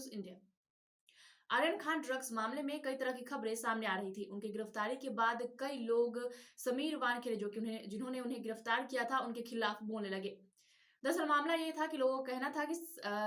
India. Aryan Khan drugs मामले में कई तरह की खबरें सामने आ रही थी। उनकी गिरफ्तारी के बाद कई लोग समीर वानखेड़े जिन्होंने उन्हें गिरफ्तार किया था उनके खिलाफ बोलने लगे। दरअसल मामला ये था कि लोगों का कहना था कि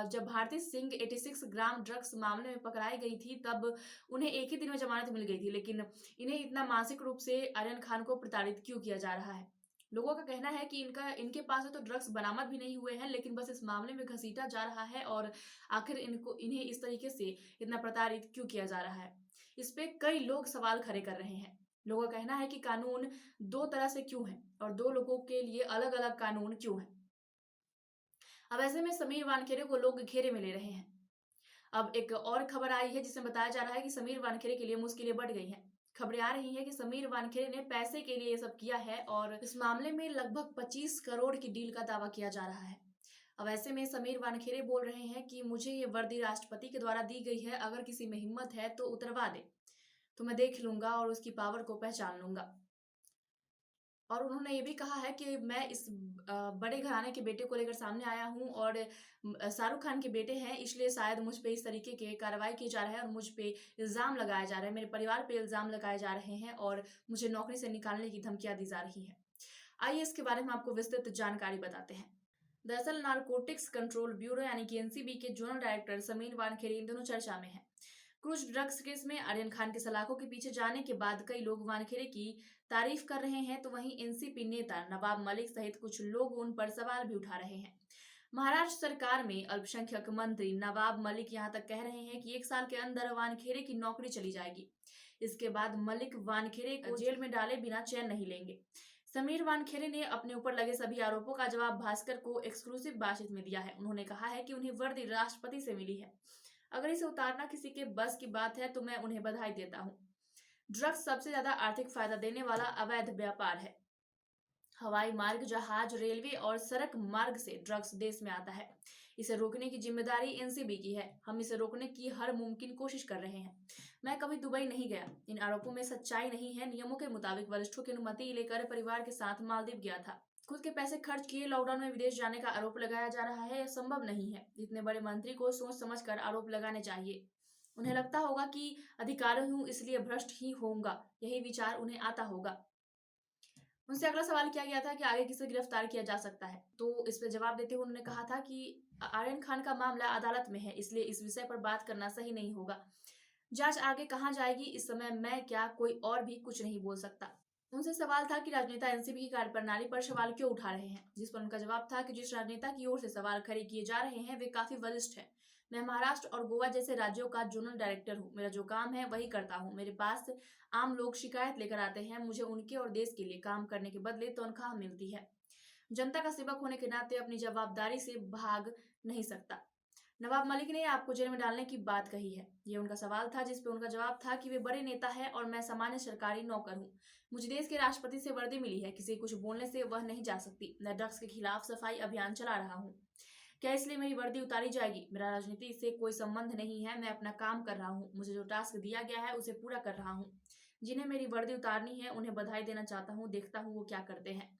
जब भारती सिंह 86 ग्राम ड्रग्स मामले में पकड़ाई गई थी तब उन्हें एक ही दिन में जमानत मिल गई थी, लेकिन इन्हें इतना मानसिक रूप से आर्यन खान को प्रताड़ित क्यों किया जा रहा है। लोगों का कहना है कि इनके पास तो ड्रग्स बरामद भी नहीं हुए हैं, लेकिन बस इस मामले में घसीटा जा रहा है और आखिर इन्हें इस तरीके से इतना प्रताड़ित क्यों किया जा रहा है। इस पे कई लोग सवाल खड़े कर रहे हैं। लोगों का कहना है कि कानून दो तरह से क्यों है और दो लोगों के लिए अलग अलग कानून क्यों है। अब ऐसे में समीर वानखेड़े को लोग घेरे में ले रहे हैं। अब एक और खबर आई है जिसमें बताया जा रहा है कि समीर वानखेड़े के लिए मुश्किलें बढ़ गई हैं। खबरें आ रही हैं कि समीर वानखेड़े ने पैसे के लिए ये सब किया है और इस मामले में लगभग 25 करोड़ की डील का दावा किया जा रहा है। अब ऐसे में समीर वानखेड़े बोल रहे हैं कि मुझे ये वर्दी राष्ट्रपति के द्वारा दी गई है, अगर किसी में हिम्मत है तो उतरवा दे, तो मैं देख लूंगा और उसकी पावर को पहचान लूंगा। और उन्होंने ये भी कहा है कि मैं इस बड़े घराने के बेटे को लेकर सामने आया हूं और शाहरुख खान के बेटे हैं, इसलिए शायद मुझ पे इस तरीके के कार्रवाई की जा रहा है और मुझ पे इल्जाम लगाए जा रहे हैं, मेरे परिवार पे इल्जाम लगाए जा रहे हैं और मुझे नौकरी से निकालने की धमकियां दी जा रही है। आइए इसके बारे में आपको विस्तृत जानकारी बताते हैं। दरअसल नारकोटिक्स कंट्रोल ब्यूरो यानी कि एनसीबी के जोनल डायरेक्टर समीर वानखेड़े इन दोनों चर्चा में हैं। क्रूज ड्रग्स केस में आर्यन खान के सलाखों के पीछे जाने के बाद कई लोग वानखेड़े की तारीफ कर रहे हैं, तो वहीं एनसीपी नेता नवाब मलिक सहित कुछ लोग उन पर सवाल भी उठा रहे हैं। महाराष्ट्र सरकार में अल्पसंख्यक मंत्री नवाब मलिक यहां तक कह रहे हैं कि 1 साल के अंदर वानखेड़े की नौकरी चली जाएगी। इसके बाद मलिक वानखेड़े को जेल में डाले बिना चैन नहीं लेंगे। समीर वानखेड़े ने अपने ऊपर लगे सभी आरोपों का जवाब भास्कर को एक्सक्लूसिव बातचीत में दिया है। उन्होंने कहा है कि उन्हें वर्दी राष्ट्रपति से मिली है, अगर इसे उतारना किसी के बस की बात है तो मैं उन्हें बधाई देता हूं। ड्रग्स सबसे ज्यादा आर्थिक फायदा देने वाला अवैध व्यापार है। हवाई मार्ग, जहाज, रेलवे और सड़क मार्ग से ड्रग्स देश में आता है। इसे रोकने की जिम्मेदारी एनसीबी की है। हम इसे रोकने की हर मुमकिन कोशिश कर रहे हैं। मैं कभी दुबई नहीं गया, इन आरोपों में सच्चाई नहीं है। नियमों के मुताबिक वरिष्ठों की अनुमति लेकर परिवार के साथ मालदीव गया था। खुद के पैसे खर्च किए लॉकडाउन में विदेश जाने का आरोप लगाया जा रहा है। यह संभव नहीं है। इतने बड़े मंत्री को सोच समझकर आरोप लगाने चाहिए। उन्हें लगता होगा कि अधिकारी हूं इसलिए भ्रष्ट ही होऊंगा, यही विचार उन्हें आता होगा। उनसे अगला सवाल किया गया था कि आगे किसे गिरफ्तार किया जा सकता है, तो इस पर जवाब देते हुए उन्होंने कहा था कि आर्यन खान का मामला अदालत में है, इसलिए इस विषय पर बात करना सही नहीं होगा। जांच आगे कहां जाएगी इस समय मैं क्या कोई और भी कुछ नहीं बोल सकता। उनसे सवाल था कि राजनेता एनसीबी की कार्यप्रणाली पर सवाल क्यों उठा रहे हैं, जिस पर उनका जवाब था कि जिस राजनेता की ओर से सवाल खड़े किए जा रहे हैं वे काफी वरिष्ठ हैं। मैं महाराष्ट्र और गोवा जैसे राज्यों का जोनल डायरेक्टर हूँ। मेरा जो काम है वही करता हूँ। मेरे पास आम लोग शिकायत लेकर आते हैं, मुझे उनके और देश के लिए काम करने के बदले तनख्वाह मिलती है। जनता का सेवक होने के नाते अपनी जवाबदारी से भाग नहीं सकता। नवाब मलिक ने आपको जेल में डालने की बात कही है, ये उनका सवाल था, जिस पे उनका जवाब था कि वे बड़े नेता है और मैं सामान्य सरकारी नौकर हूँ। मुझे देश के राष्ट्रपति से वर्दी मिली है, किसी कुछ बोलने से वह नहीं जा सकती। मैं ड्रग्स के खिलाफ सफाई अभियान चला रहा हूँ, क्या इसलिए मेरी वर्दी उतारी जाएगी? मेरा राजनीति से कोई संबंध नहीं है। मैं अपना काम कर रहा हूँ, मुझे जो टास्क दिया गया है उसे पूरा कर रहा हूँ। जिन्हें मेरी वर्दी उतारनी है उन्हें बधाई देना चाहता हूँ, देखता हूँ वो क्या करते हैं।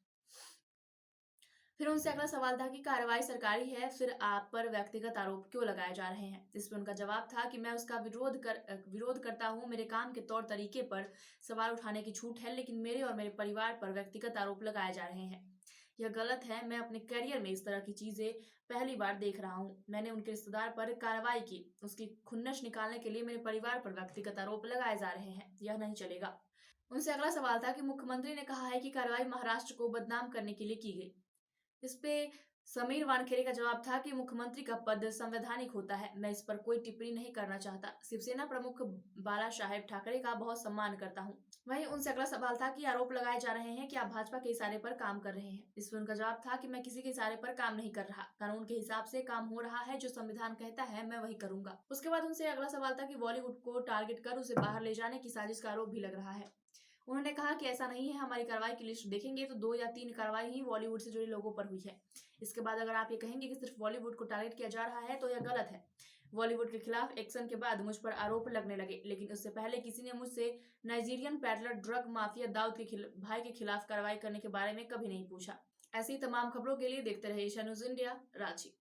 फिर उनसे अगला सवाल था कि कार्रवाई सरकारी है, फिर आप पर व्यक्तिगत आरोप क्यों लगाए जा रहे हैं? इस पर उनका जवाब था कि मैं उसका विरोध करता हूं। मेरे काम के तौर तरीके पर सवाल उठाने की छूट है, लेकिन मेरे और मेरे परिवार पर व्यक्तिगत आरोप लगाए जा रहे हैं। यह गलत है। मैं अपने करियर में इस तरह की चीजें पहली बार देख रहा हूँ। मैंने उनके रिश्तेदार पर कार्रवाई की, उसकी खुन्नस निकालने के लिए मेरे परिवार पर व्यक्तिगत आरोप लगाए जा रहे हैं, यह नहीं चलेगा। उनसे अगला सवाल था कि मुख्यमंत्री ने कहा है कि कार्रवाई महाराष्ट्र को बदनाम करने के लिए की गई। इस पे समीर वानखेड़े का जवाब था कि मुख्यमंत्री का पद संवैधानिक होता है, मैं इस पर कोई टिप्पणी नहीं करना चाहता। शिवसेना प्रमुख बाला साहेब ठाकरे का बहुत सम्मान करता हूं। वहीं उनसे अगला सवाल था कि आरोप लगाए जा रहे हैं कि आप भाजपा के इशारे पर काम कर रहे हैं। इस पर उनका जवाब था कि मैं किसी के इशारे पर काम नहीं कर रहा, कानून के हिसाब से काम हो रहा है, जो संविधान कहता है मैं वही करूंगा। उसके बाद उनसे अगला सवाल था कि बॉलीवुड को टारगेट कर उसे बाहर ले जाने की साजिश का आरोप भी लग रहा है। उन्होंने कहा कि ऐसा नहीं है, हमारी कार्रवाई की लिस्ट देखेंगे तो 2 या 3 कार्रवाई ही बॉलीवुड से जुड़े लोगों पर हुई है। इसके बाद अगर आप ये कहेंगे कि सिर्फ बॉलीवुड को टारगेट किया जा रहा है तो यह गलत है। बॉलीवुड के खिलाफ एक्शन के बाद मुझ पर आरोप लगने लगे, लेकिन उससे पहले किसी ने मुझसे Nigerian peddler drug mafia Dawood के भाई के खिलाफ कार्रवाई करने के बारे में कभी नहीं पूछा। ऐसी तमाम खबरों के लिए देखते रहिए एशिया न्यूज इंडिया, रांची।